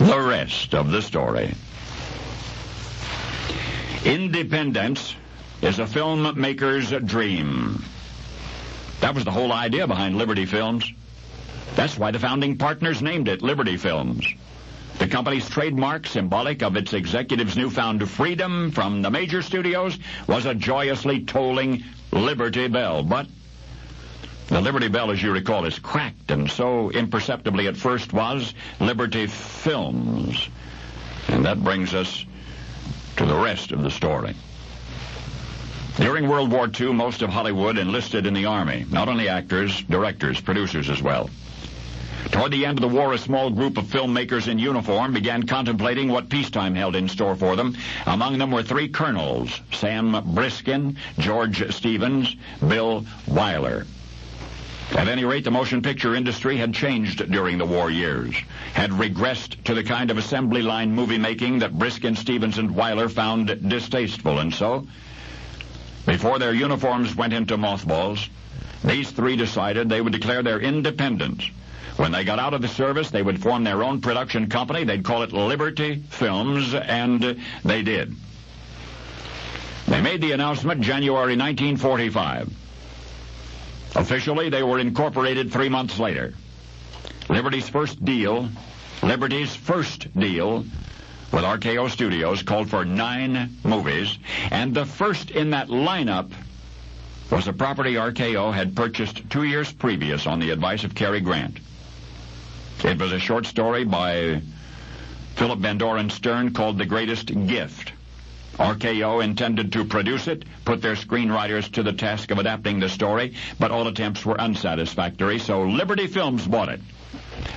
The rest of the story. Independence is a filmmaker's dream. That was the whole idea behind Liberty Films. That's why the founding partners named it Liberty Films. The company's trademark, symbolic of its executives' newfound freedom from the major studios, was a joyously tolling Liberty Bell. But the Liberty Bell, as you recall, is cracked, and so imperceptibly at first was Liberty Films. And that brings us to the rest of the story. During World War II, most of Hollywood enlisted in the Army, not only actors, directors, producers as well. Toward the end of the war, a small group of filmmakers in uniform began contemplating what peacetime held in store for them. Among them were three colonels, Sam Briskin, George Stevens, Bill Wyler. At any rate, the motion picture industry had changed during the war years, had regressed to the kind of assembly line movie making that Briskin, Stevens, and Wyler found distasteful. And so, before their uniforms went into mothballs, these three decided they would declare their independence. When they got out of the service, they would form their own production company. They'd call it Liberty Films, and they did. They made the announcement January 1945. Officially, they were incorporated 3 months later. Liberty's first deal with RKO Studios called for 9 movies, and the first in that lineup was a property RKO had purchased 2 years previous on the advice of Cary Grant. It was a short story by Philip Van Doren Stern called The Greatest Gift. RKO intended to produce it, put their screenwriters to the task of adapting the story, but all attempts were unsatisfactory, so Liberty Films bought it.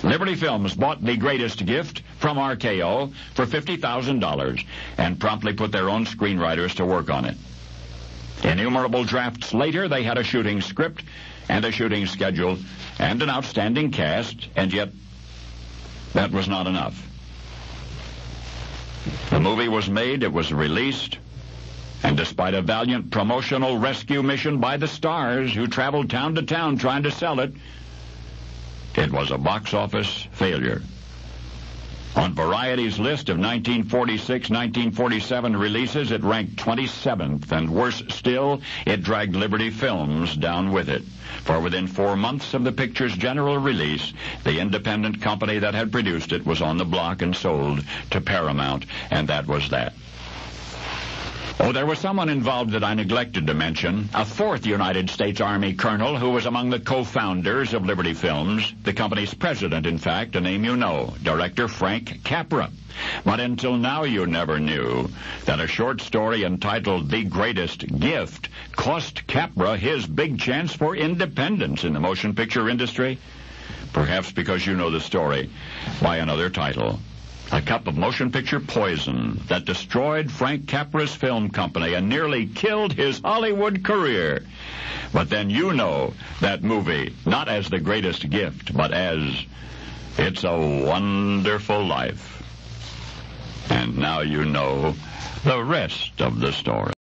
Liberty Films bought The Greatest Gift from RKO for $50,000 and promptly put their own screenwriters to work on it. Innumerable drafts later, they had a shooting script and a shooting schedule and an outstanding cast, and yet that was not enough. The movie was made, it was released, and despite a valiant promotional rescue mission by the stars who traveled town to town trying to sell it, it was a box office failure. On Variety's list of 1946-1947 releases, it ranked 27th, and worse still, it dragged Liberty Films down with it. For within 4 months of the picture's general release, the independent company that had produced it was on the block and sold to Paramount, and that was that. Oh, there was someone involved that I neglected to mention, a 4th United States Army colonel who was among the co-founders of Liberty Films, the company's president, in fact, a name you know, Director Frank Capra. But until now you never knew that a short story entitled The Greatest Gift cost Capra his big chance for independence in the motion picture industry. Perhaps because you know the story by another title. A cup of motion picture poison that destroyed Frank Capra's film company and nearly killed his Hollywood career. But then you know that movie, not as The Greatest Gift, but as It's a Wonderful Life. And now you know the rest of the story.